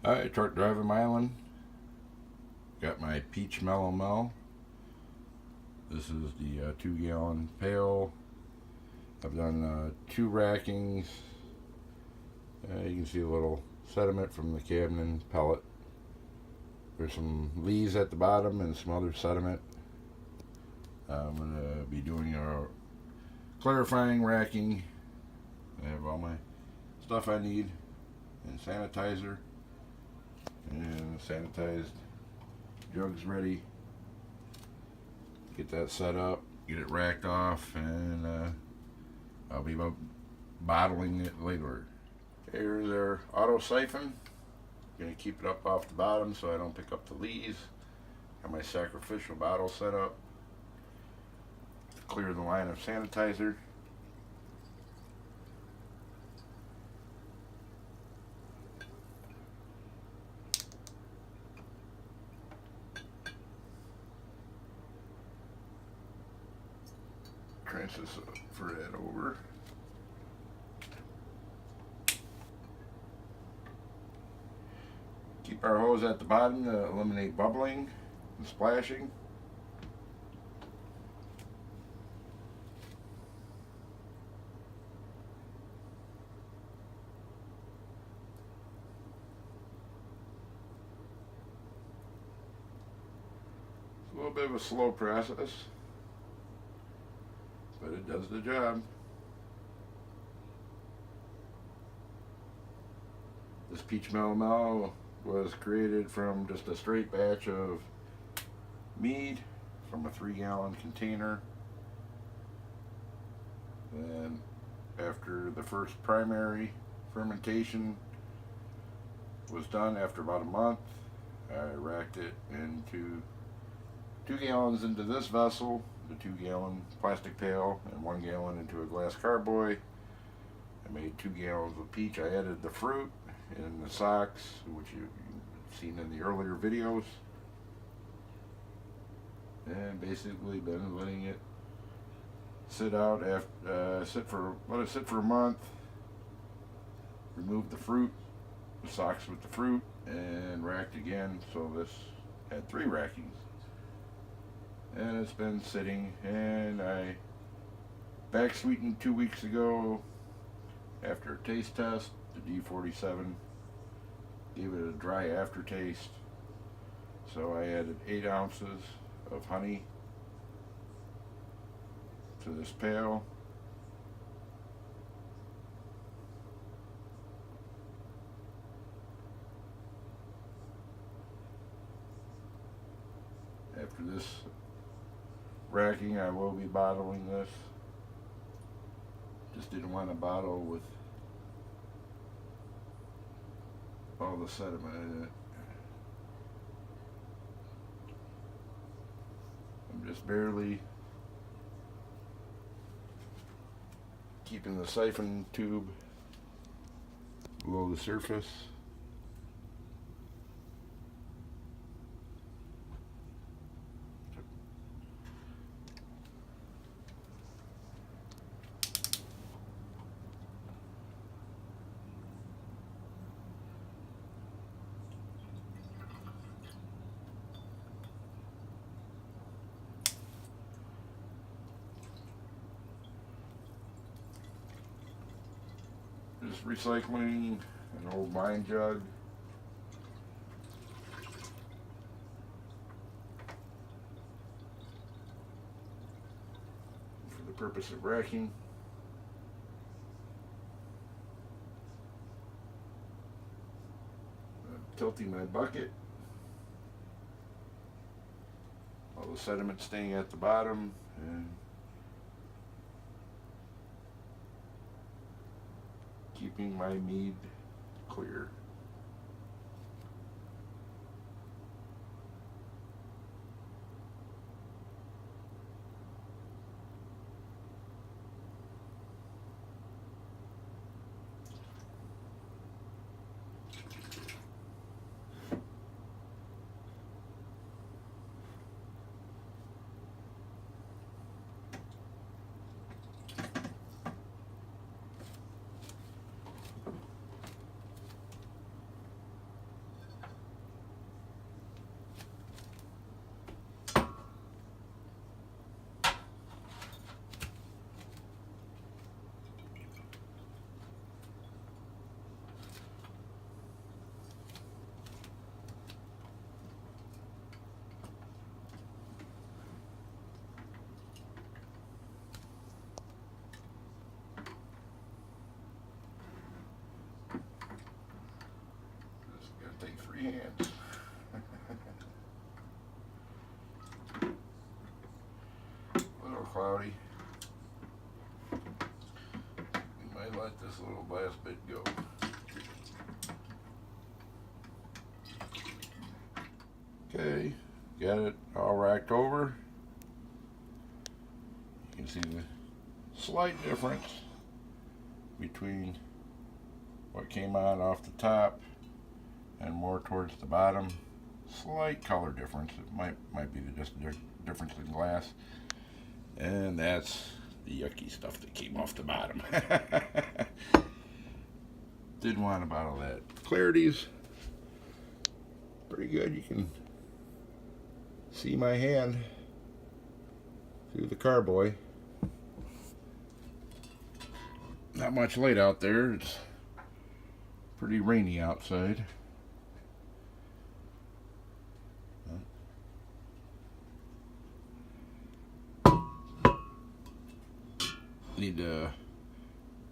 Alright, truck driving island. Got my peach Melomel. This is the 2-gallon pail. I've done 2 rackings. You can see a little sediment from the Cadmium pellet. There's some leaves at the bottom and some other sediment. I'm going to be doing a clarifying racking. I have all my stuff I need and sanitizer and sanitized jugs ready. Get that set up, get it racked off, and I'll be bottling it later. Here's our auto siphon. Gonna keep it up off the bottom so I don't pick up the leaves. Got my sacrificial bottle set up to clear the line of sanitizer. Transfer it over. Keep our hose at the bottom to eliminate bubbling and splashing. It's a little bit of a slow process, but it does the job. This peach Melomel was created from just a straight batch of Mead from a 3-gallon container. Then after the first primary fermentation was done, after about a month, I racked it into 2 gallons into this vessel, the 2-gallon plastic pail, and 1 gallon into a glass carboy. I made 2 gallons of peach. I added the fruit and the socks, which you've seen in the earlier videos, and basically been letting it sit out after let it sit for a month. Remove the fruit, the socks with the fruit, and racked again. So this had 3 rackings. And it's been sitting, and I back sweetened 2 weeks ago after a taste test. The D47 gave it a dry aftertaste, so I added 8 ounces of honey to this pail. After this racking, I will be bottling this. Just didn't want to bottle with all the sediment in it. I'm just barely keeping the siphon tube below the surface. Just recycling an old wine jug. For the purpose of racking. Tilting my bucket. All the sediment staying at the bottom, and keeping my mead clear. hands. A little cloudy. We might let this little last bit go. Okay, got it all racked over. You can see the slight difference between what came out off the top and more towards the bottom. Slight color difference. It might be just a difference in glass. And that's the yucky stuff that came off the bottom. Didn't want to bottle that. Clarity's pretty good. You can see my hand through the carboy. Not much light out there. It's pretty rainy outside. Need to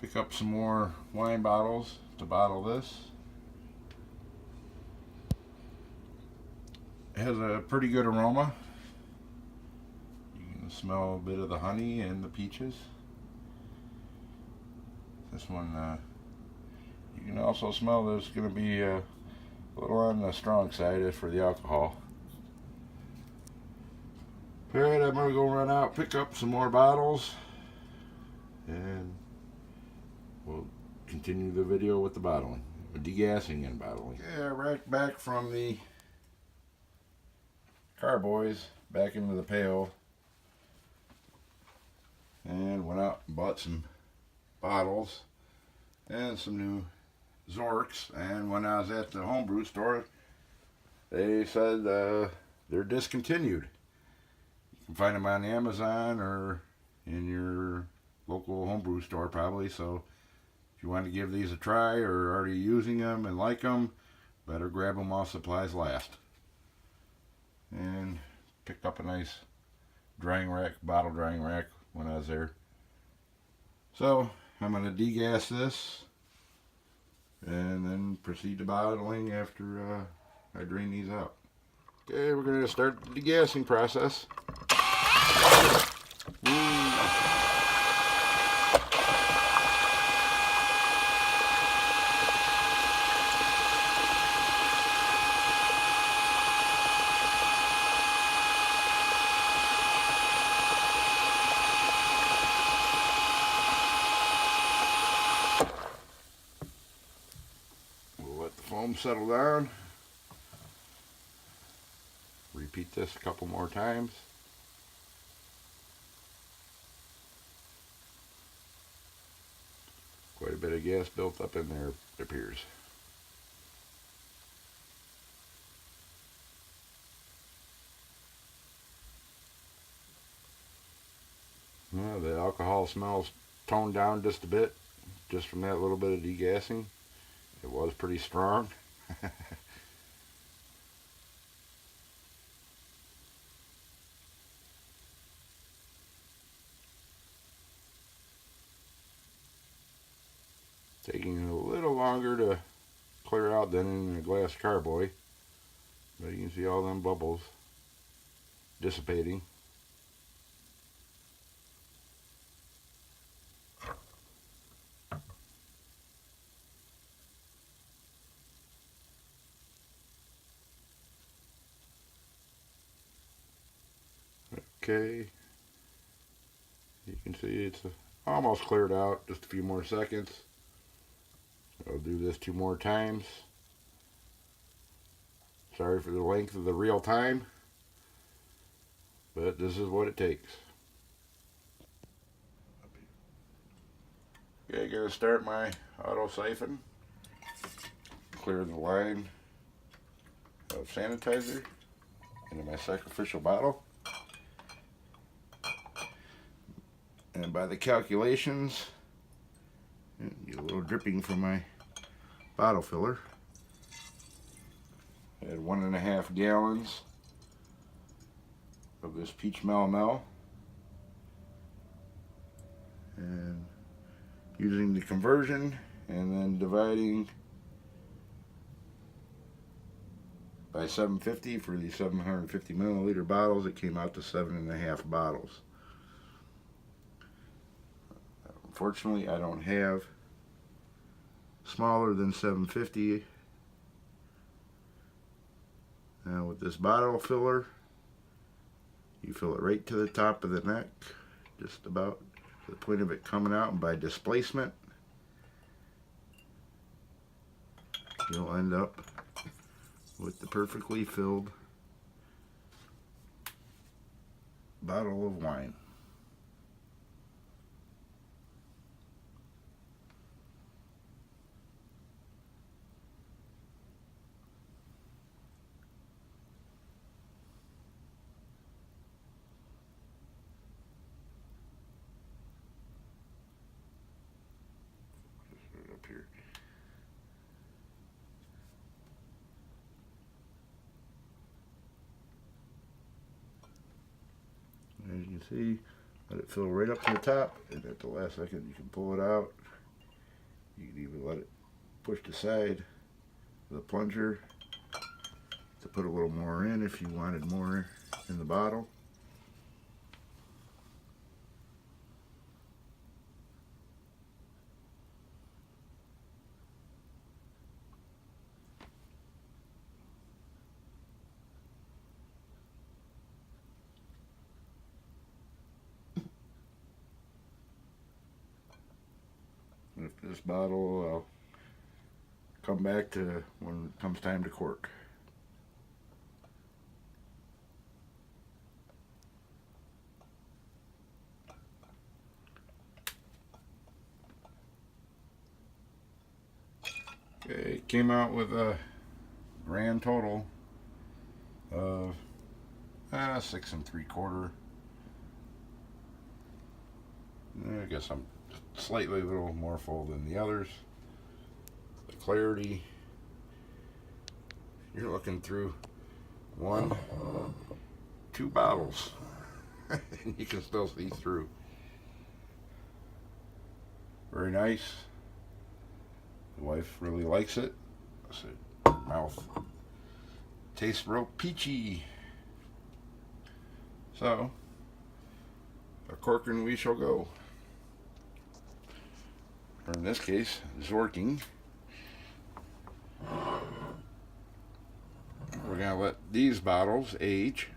pick up some more wine bottles to bottle this. It has a pretty good aroma. You can smell a bit of the honey and the peaches. This one, you can also smell there's going to be a little on the strong side for the alcohol. Alright, I'm going to go run out, pick up some more bottles, and we'll continue the video with the bottling, degassing and bottling. Okay, I racked back from the carboys back into the pail and went out and bought some bottles and some new Zorks. And when I was at the homebrew store, they said they're discontinued. You can find them on Amazon or in your local homebrew store probably. So if you want to give these a try or are already using them and like them, better grab them while supplies last. And picked up a nice drying rack, bottle drying rack when I was there. So I'm going to degas this and then proceed to bottling after I drain these out. Okay, we're going to start the degassing process. Foam settle down. Repeat this a couple more times. Quite a bit of gas built up in there, it appears. Well, the alcohol smells toned down just a bit, just from that little bit of degassing. It was pretty strong. Taking a little longer to clear out than in a glass carboy, but you can see all them bubbles dissipating. Okay, you can see it's almost cleared out, just a few more seconds. I'll do this 2 more times. Sorry for the length of the real time, but this is what it takes. Okay, I'm going to start my auto siphon. Clear the line of sanitizer into my sacrificial bottle. And by the calculations, get a little dripping from my bottle filler. I had 1.5 gallons of this peach Melomel. And using the conversion and then dividing by 750 for the 750 milliliter bottles. It came out to 7.5 bottles. Unfortunately, I don't have smaller than 750. Now with this bottle filler, you fill it right to the top of the neck, just about to the point of it coming out, and by displacement, you'll end up with the perfectly filled bottle of wine. Just right up here. As you can see, let it fill right up to the top, and at the last second you can pull it out. You can even let it push aside with a plunger to put a little more in if you wanted more in the bottle. If this bottle, I'll come back to when it comes time to cork. Okay, it came out with a grand total of 6 3/4. I guess I'm slightly a little more full than the others. The clarity, you're looking through 1, 2 bottles and you can still see through. Very nice. The wife really likes it. So mouth tastes real peachy. So a corking we shall go. Or in this case, zorking. We're going to let these bottles age.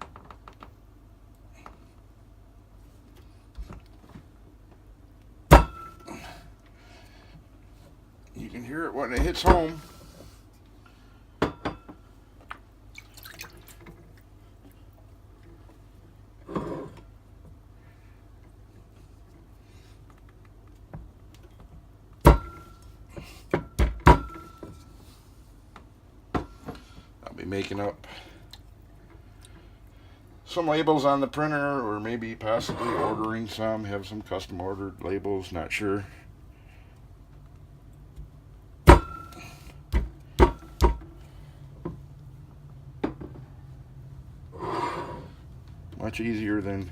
You can hear it when it hits home. Making up some labels on the printer, or maybe possibly ordering some, have some custom ordered labels, not sure. Much easier than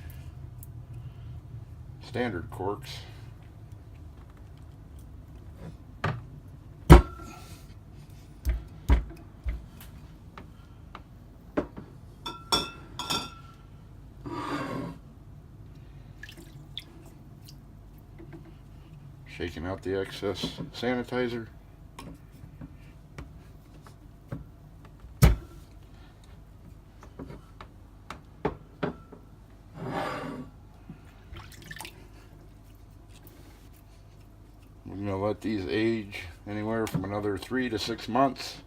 standard corks. Shaking out the excess sanitizer. We're going to let these age anywhere from another 3 to 6 months.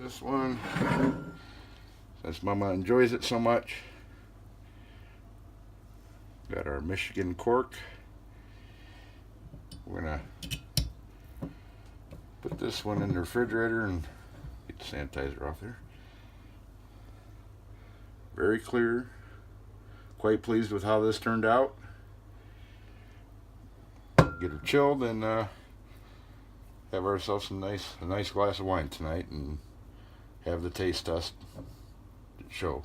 This one, since Mama enjoys it so much, got our Michigan cork. We're gonna put this one in the refrigerator and get the sanitizer off there. Very clear. Quite pleased with how this turned out. Get her chilled and have ourselves a nice glass of wine tonight, and have the taste test show.